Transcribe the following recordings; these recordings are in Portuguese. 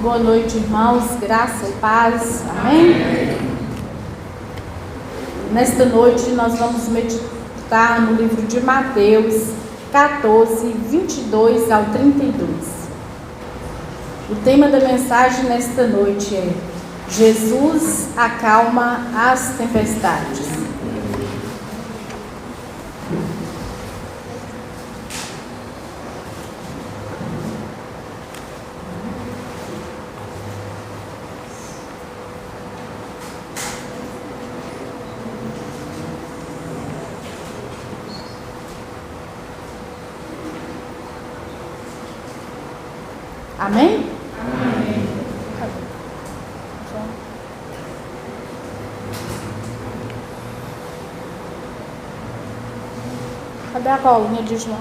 Boa noite, irmãos, graça e paz, amém? Nesta noite nós vamos meditar no livro de Mateus 14, 22 ao 32. O tema da mensagem nesta noite é: Jesus acalma as tempestades. Amém? Amém. Cadê a colinha de João?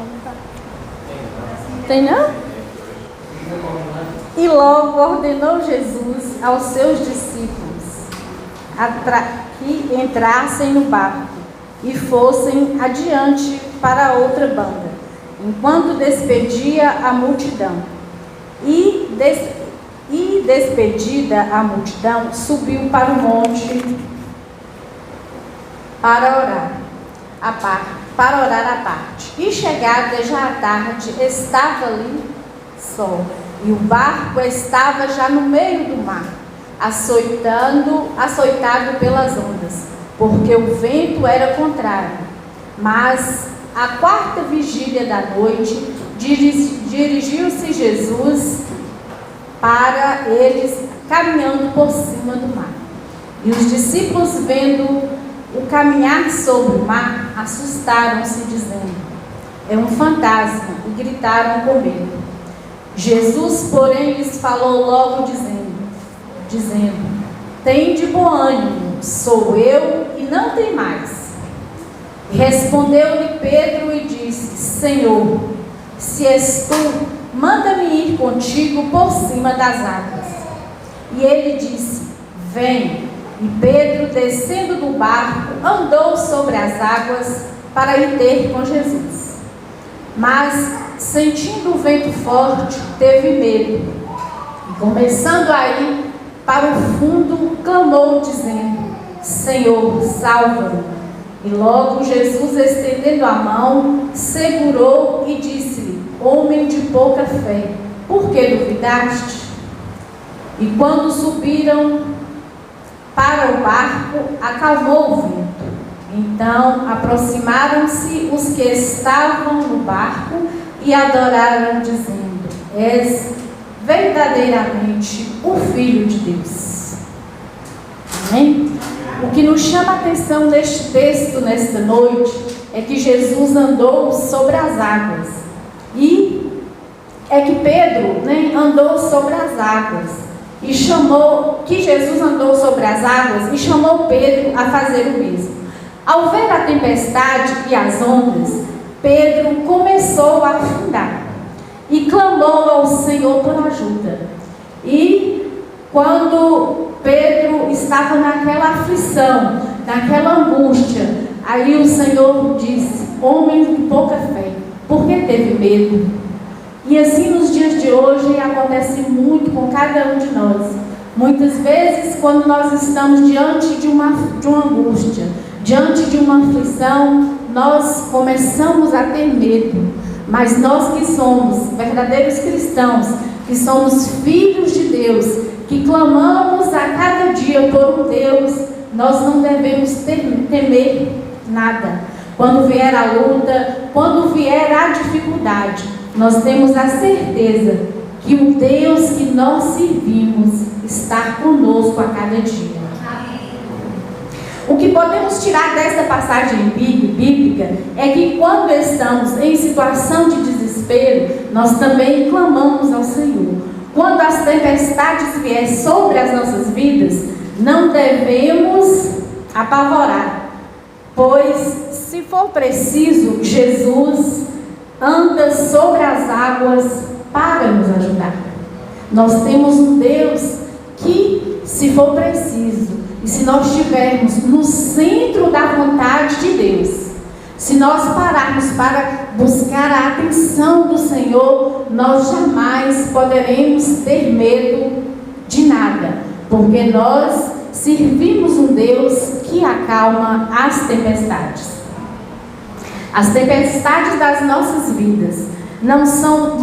Tem não? E logo ordenou Jesus aos seus discípulos que entrassem no barco e fossem adiante para outra banda, enquanto despedia a multidão. E despedida a multidão, subiu para o monte para orar à parte. E chegada já a tarde, estava ali só, e o barco estava já no meio do mar, açoitado pelas ondas, porque o vento era contrário. Mas à quarta vigília da noite, dirigiu-se Jesus para eles, caminhando por cima do mar. E os discípulos, vendo o caminhar sobre o mar, assustaram-se, dizendo: é um fantasma, e gritaram com medo. Jesus, porém, lhes falou logo, dizendo: tende bom ânimo, sou eu, e não tem mais. Respondeu-lhe Pedro e disse: Senhor, se és tu, manda-me ir contigo por cima das águas. E ele disse: vem. E Pedro, descendo do barco, andou sobre as águas para ir ter com Jesus. Mas, sentindo o vento forte, teve medo. E começando a ir para o fundo, clamou, dizendo: Senhor, salva-me. E logo Jesus, estendendo a mão, segurou e disse-lhe: homem de pouca fé, por que duvidaste? E quando subiram para o barco, acalmou o vento. Então aproximaram-se os que estavam no barco e adoraram, dizendo: és verdadeiramente o Filho de Deus. Amém? O que nos chama a atenção neste texto, nesta noite, é que Jesus andou sobre as águas. E é que Pedro, andou sobre as águas. E Jesus andou sobre as águas e chamou Pedro a fazer o mesmo. Ao ver a tempestade e as ondas, Pedro começou a afundar e clamou ao Senhor por ajuda. E quando Pedro estava naquela aflição, naquela angústia, aí o Senhor disse: homem de pouca fé, por que teve medo? E assim nos dias de hoje acontece muito com cada um de nós. Muitas vezes, quando nós estamos diante de uma angústia, diante de uma aflição, nós começamos a ter medo. Mas nós que somos verdadeiros cristãos, que somos filhos de Deus, que clamamos a cada dia por um Deus, nós não devemos temer nada. Quando vier a luta, quando vier a dificuldade, nós temos a certeza que o Deus que nós servimos está conosco a cada dia. O que podemos tirar desta passagem bíblica é que quando estamos em situação de desespero, nós também clamamos ao Senhor. Quando as tempestades vierem sobre as nossas vidas, não devemos apavorar, pois, se for preciso, Jesus anda sobre as águas para nos ajudar. Nós temos um Deus que, se for preciso, e se nós estivermos no centro da vontade de Deus, se nós pararmos para buscar a atenção do Senhor, nós jamais poderemos ter medo de nada, porque nós servimos um Deus que acalma as tempestades. As tempestades das nossas vidas não são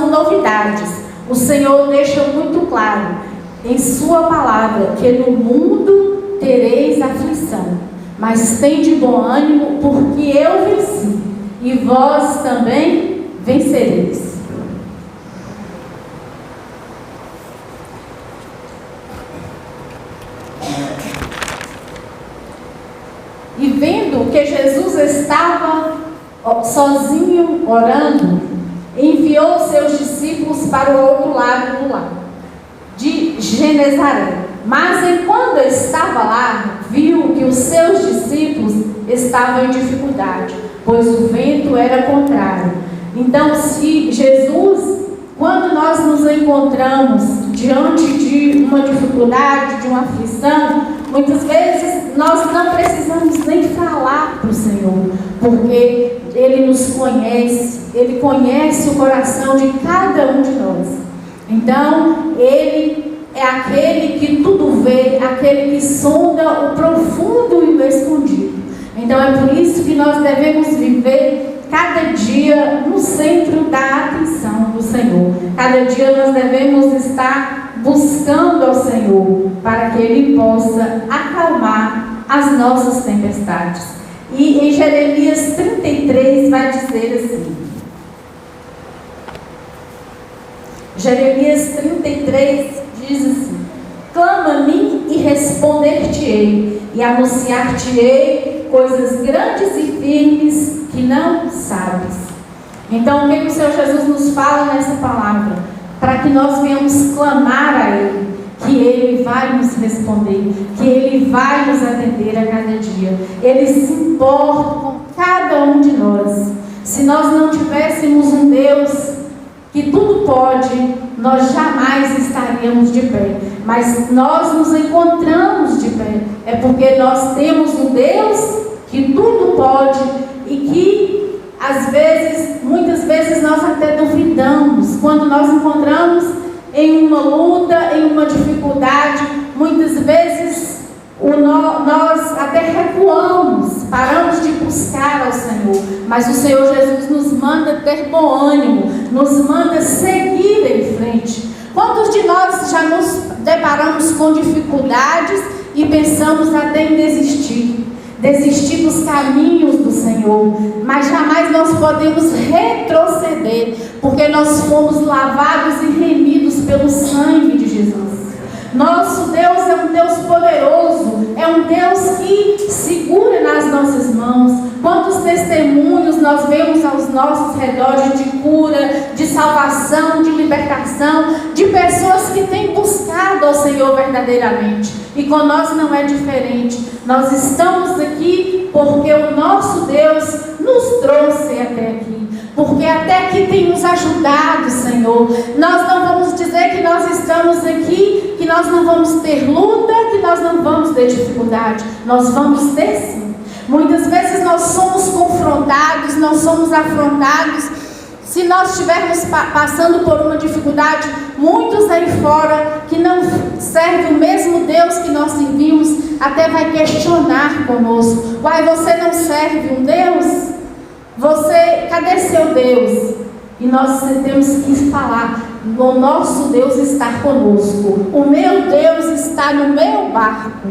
novidades. O Senhor deixa muito claro em sua palavra que no mundo tereis aflição, mas tende bom ânimo, porque eu venci, e vós também vencereis. E vendo que Jesus estava sozinho orando, enviou seus discípulos para o outro lado do lago, de Genezaré. Mas enquanto estava lá, viu que os seus discípulos estavam em dificuldade, pois o vento era contrário. Então, se Jesus, quando nós nos encontramos diante de uma dificuldade, de uma aflição, muitas vezes nós não precisamos nem falar para o Senhor, porque Ele nos conhece, Ele conhece o coração de cada um de nós. Então, Ele é aquele que tudo vê, aquele que sonda o profundo e o escondido. Então, é por isso que nós devemos viver cada dia no centro da atenção do Senhor. Cada dia nós devemos estar buscando ao Senhor, para que Ele possa acalmar as nossas tempestades. E em Jeremias 33 vai dizer assim, Jeremias 33 diz assim: clama a mim e responder-te-ei, e anunciar-te-ei coisas grandes e firmes que não sabes. Então, o que o Senhor Jesus nos fala nessa palavra? Para que nós venhamos clamar a Ele, que Ele vai nos responder, que Ele vai nos atender a cada dia. Ele se importa com cada um de nós. Se nós não tivéssemos um Deus que tudo pode, nós jamais estaríamos de pé. Mas nós nos encontramos de pé. É porque nós temos um Deus que tudo pode e que, às vezes, muitas vezes nós até duvidamos. Quando nós encontramos em uma luta, em uma dificuldade, muitas vezes nós até recuamos, paramos de buscar ao Senhor, mas o Senhor Jesus nos manda ter bom ânimo, nos manda seguir em frente. Quantos de nós já nos deparamos com dificuldades e pensamos até em desistir dos caminhos do Senhor, mas jamais nós podemos retroceder, porque nós fomos lavados e remidos pelo sangue de Jesus. Nosso Deus é um Deus poderoso, é um Deus que segura nas nossas mãos. Quantos testemunhos nós vemos aos nossos redores de cura, de salvação, de libertação, de pessoas que têm buscado ao Senhor verdadeiramente. E com nós não é diferente. Nós estamos aqui porque o nosso Deus nos trouxe até aqui. Porque até aqui tem nos ajudado, Senhor. Nós não vamos dizer que nós estamos aqui, que nós não vamos ter luta, que nós não vamos ter dificuldade. Nós vamos ter sim. Muitas vezes nós somos confrontados, nós somos afrontados. Se nós estivermos passando por uma dificuldade, muitos aí fora que não servem o mesmo Deus que nós servimos, até vai questionar conosco. Uai, você não serve um Deus? Cadê seu Deus? E nós temos que falar: o nosso Deus está conosco, o meu Deus está no meu barco,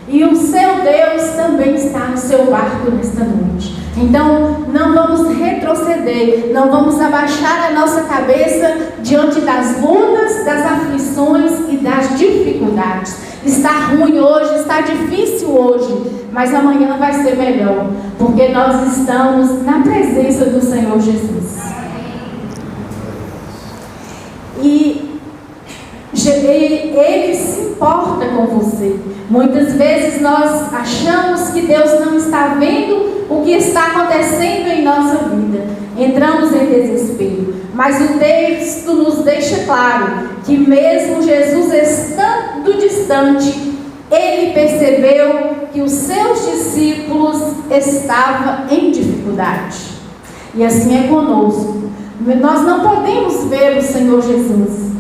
e o seu Deus também está no seu barco nesta noite. Então, não vamos retroceder, não vamos abaixar a nossa cabeça diante das lutas, das aflições e das dificuldades. Está ruim hoje, está difícil hoje, mas amanhã vai ser melhor, porque nós estamos na presença do Senhor Jesus. E Ele se importa com você. Muitas vezes nós achamos que Deus não está vendo o que está acontecendo em nossa vida. Entramos em desespero. Mas o texto nos deixa claro que mesmo Jesus estando distante, Ele percebeu que os seus discípulos estavam em dificuldade. E assim é conosco. Nós não podemos ver o Senhor Jesus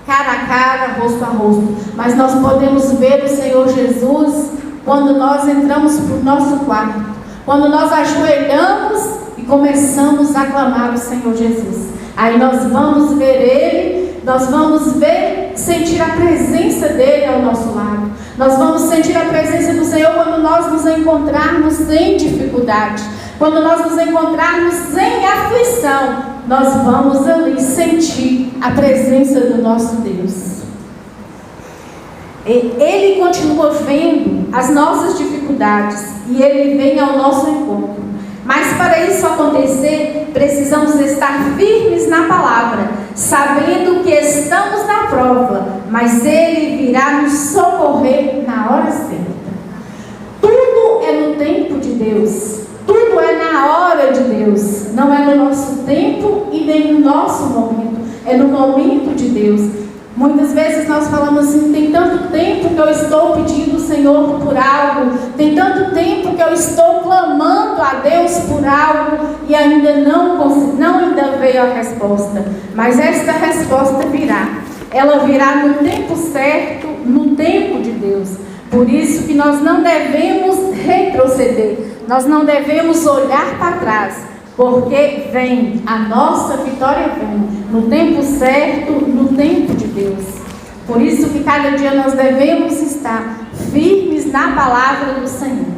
cara a cara, rosto a rosto, mas nós podemos ver o Senhor Jesus quando nós entramos para o nosso quarto, quando nós ajoelhamos e começamos a clamar o Senhor Jesus. Aí nós vamos ver Ele, nós vamos sentir a presença dEle ao nosso lado. Nós vamos sentir a presença do Senhor quando nós nos encontrarmos em dificuldade, quando nós nos encontrarmos em aflição. Nós vamos ali sentir a presença do nosso Deus. Ele continua vendo as nossas dificuldades e Ele vem ao nosso encontro. Mas para isso acontecer, precisamos estar firmes na palavra, sabendo que estamos na prova, mas Ele virá nos socorrer na hora certa. Tudo é no tempo de Deus. Tudo é na hora de Deus, não é no nosso tempo e nem no nosso momento, é no momento de Deus. Muitas vezes nós falamos assim: tem tanto tempo que eu estou pedindo ao Senhor por algo, tem tanto tempo que eu estou clamando a Deus por algo e ainda ainda veio a resposta. Mas esta resposta virá, ela virá no tempo certo, no tempo de Deus. Por isso que nós não devemos retroceder, nós não devemos olhar para trás, porque vem, a nossa vitória vem, no tempo certo, no tempo de Deus. Por isso que cada dia nós devemos estar firmes na palavra do Senhor.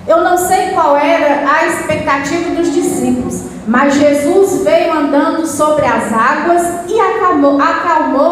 Eu não sei qual era a expectativa dos discípulos, mas Jesus veio andando sobre as águas e acalmou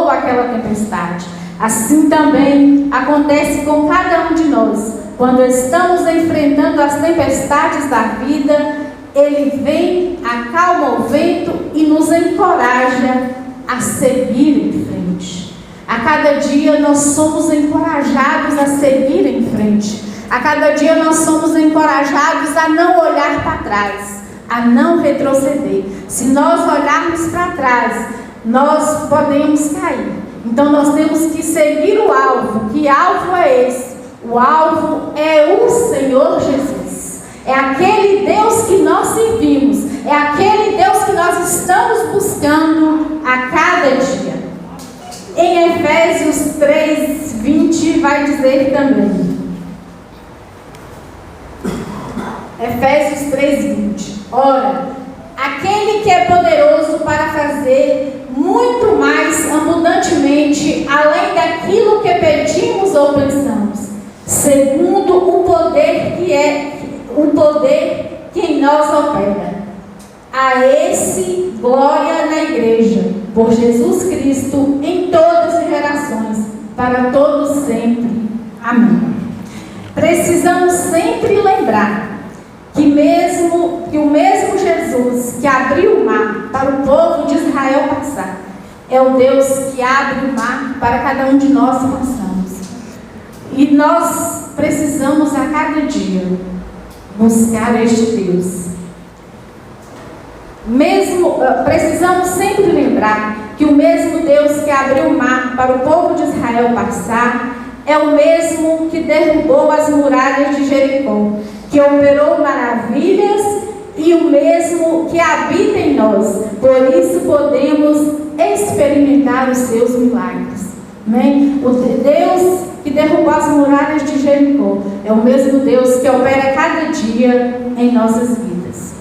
aquela tempestade. Assim também acontece com cada um de nós. Quando estamos enfrentando as tempestades da vida, Ele vem, acalma o vento e nos encoraja a seguir em frente. A cada dia nós somos encorajados a seguir em frente. A cada dia nós somos encorajados a não olhar para trás, a não retroceder. Se nós olharmos para trás, nós podemos cair. Então nós temos que seguir o alvo. Que alvo é esse? O alvo é o Senhor Jesus. É aquele Deus que nós servimos. É aquele Deus que nós estamos buscando a cada dia. Em Efésios 3:20 vai dizer também. Efésios 3:20. Ora, aquele que é poderoso para fazer muito mais abundantemente, além daquilo que pedimos ou pensamos, segundo o poder que em nós opera. A esse glória na igreja, por Jesus Cristo, em todas as gerações, para todos sempre. Amém. Precisamos sempre lembrar que o mesmo Jesus que abriu o mar para o povo de Israel passar, é o Deus que abre o mar para cada um de nós passarmos. E nós precisamos a cada dia buscar este Deus. Precisamos sempre lembrar que o mesmo Deus que abriu o mar para o povo de Israel passar é o mesmo que derrubou as muralhas de Jericó, que operou maravilhas, e o mesmo que habita em nós. Por isso podemos experimentar os seus milagres. Amém? O Deus que derrubou as muralhas de Jericó é o mesmo Deus que opera cada dia em nossas vidas.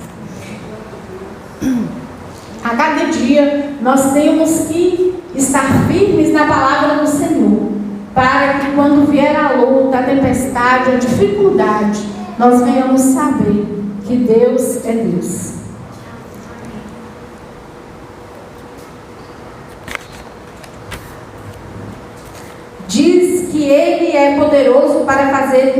A cada dia nós temos que estar firmes na palavra do Senhor, para que quando vier a luta, a tempestade, a dificuldade, nós venhamos saber que Deus é Deus. Diz que Ele é poderoso para fazer,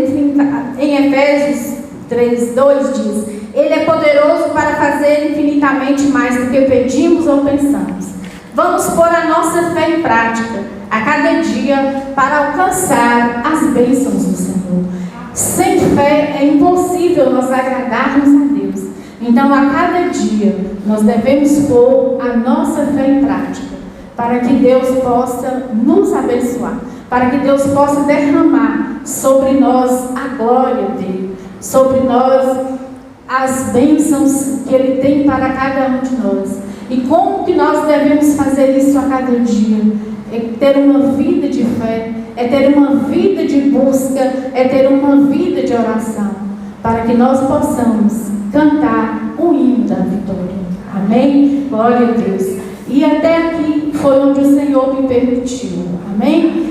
em Efésios 3:2 diz: Ele é poderoso para fazer infinitamente mais do que pedimos ou pensamos. Vamos pôr a nossa fé em prática a cada dia para alcançar as bênçãos do Senhor. Sem fé é impossível nós agradarmos a Deus. Então, a cada dia, nós devemos pôr a nossa fé em prática, para que Deus possa nos abençoar, para que Deus possa derramar sobre nós a glória dEle, sobre nós as bênçãos que Ele tem para cada um de nós. E como que nós devemos fazer isso a cada dia? É ter uma vida de fé, é ter uma vida de busca, é ter uma vida de oração, para que nós possamos cantar o hino da vitória. Amém? Glória a Deus. E até aqui foi onde o Senhor me permitiu. Amém?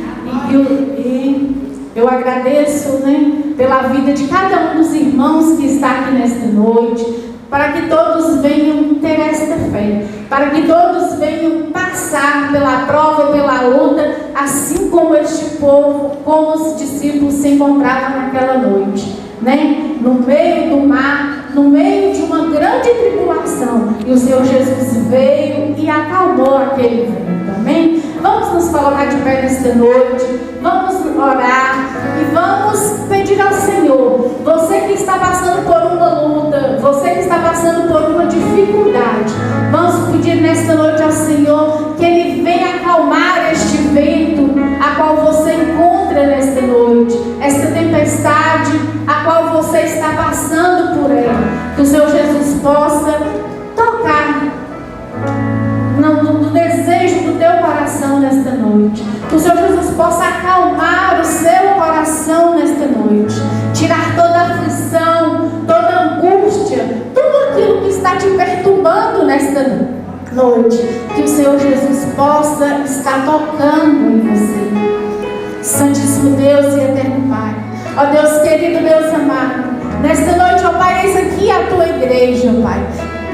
E eu agradeço, né, pela vida de cada um dos irmãos que está aqui nesta noite, para que todos venham ter esta fé, para que todos venham passar pela prova, pela luta, assim como este povo, como os discípulos se encontravam naquela noite, né? No meio do mar, no meio de uma grande tribulação, e o Senhor Jesus veio e acalmou aquele vento. Amém? Vamos nos colocar de pé nesta noite, vamos orar e vamos pedir ao Senhor. Você que está passando por uma luta, você que está passando por uma dificuldade, vamos pedir nesta noite ao Senhor que Ele venha acalmar este vento a qual você encontra nesta noite, esta tempestade a qual você está passando por ela. Que o Senhor Jesus possa tocar no desejo do teu coração nesta noite. Que o Senhor Jesus possa acalmar o seu coração nesta noite, tirar toda a aflição, toda a angústia, tudo aquilo que está te perturbando nesta noite. Que o Senhor Jesus possa estar tocando em você. Santíssimo Deus e eterno Pai, ó Deus querido, Deus amado, nesta noite, ó Pai, eis aqui a tua igreja, ó Pai.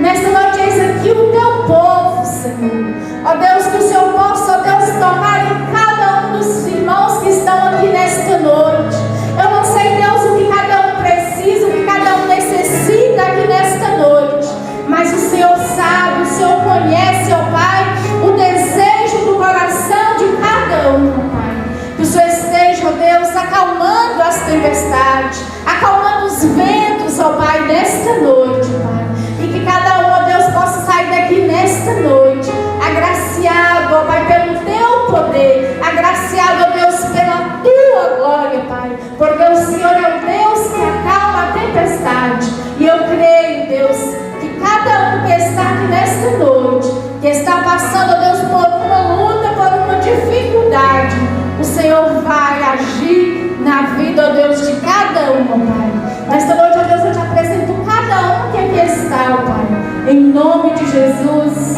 Nesta noite, eis aqui o teu povo, Senhor. Ó Deus, que o Senhor possa, ó Deus, tocar em cada um dos irmãos que estão aqui nesta noite. Eu não sei, Deus, o que cada um precisa, o que cada um necessita aqui nesta noite, mas o Senhor sabe, o Senhor conhece, ó Pai, o desejo do coração de cada um, ó Pai. Que o Senhor esteja, ó Deus, acalmando as tempestades, acalmando os ventos, ó Pai, nesta noite, Pai. E que cada um, ó Deus, possa sair daqui nesta noite, agraciado, ó Pai, pelo teu poder, agraciado, ó Deus, pela tua glória, Pai. Porque o Senhor é o Deus que acalma a tempestade. E eu creio, Deus, que cada um que está aqui nesta noite, que está passando, ó Deus, por uma luta, por uma dificuldade, o Senhor vai agir na vida, ó Deus, de cada um, ó Pai. Nesta noite, ó Deus, eu te apresento cada um que aqui está, ó Pai. Em nome de Jesus.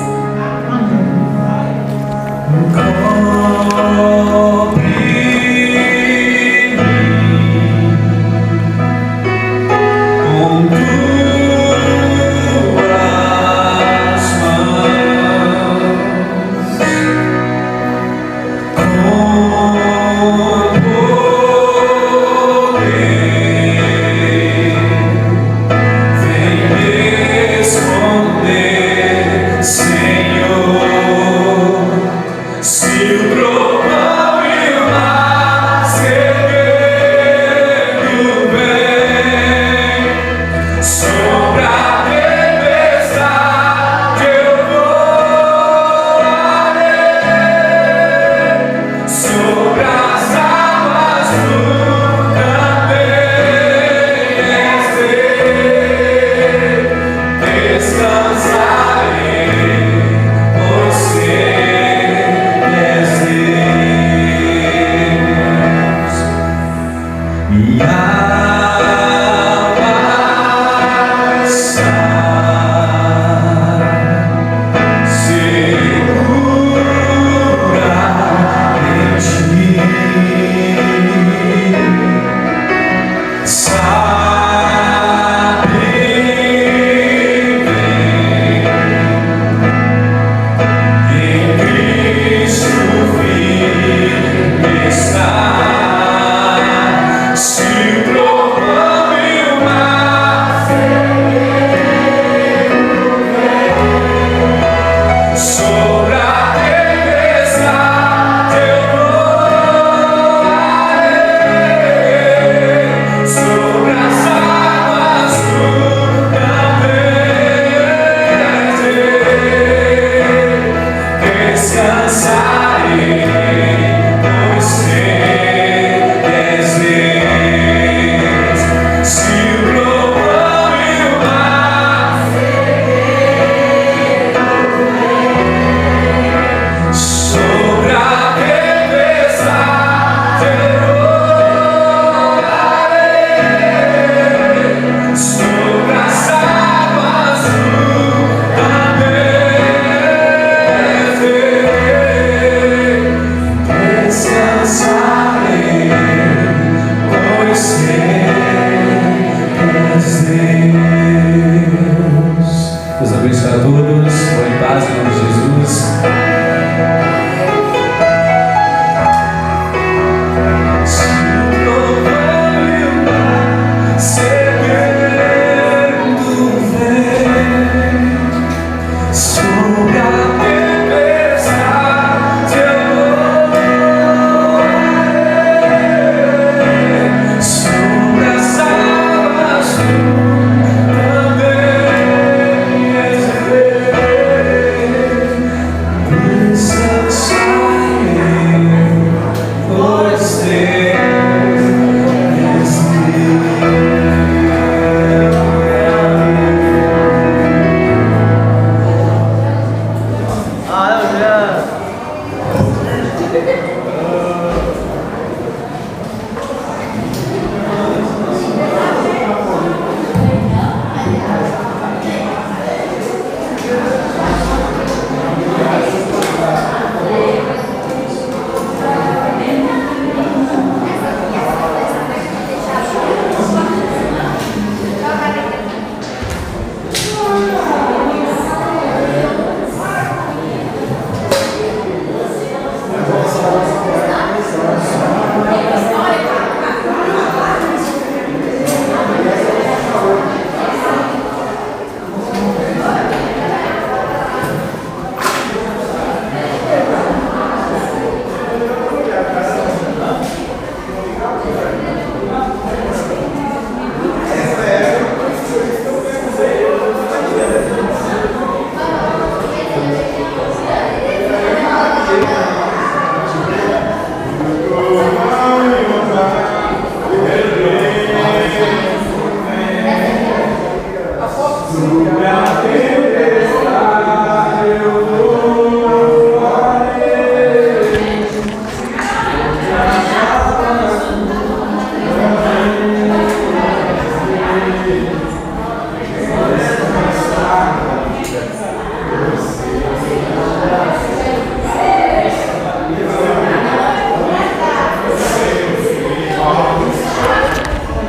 Amém. Se o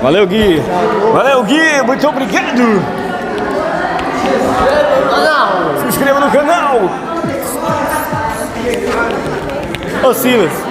Valeu, Gui. Valeu, Gui. Muito obrigado. Se inscreva no canal. Ô, Silas.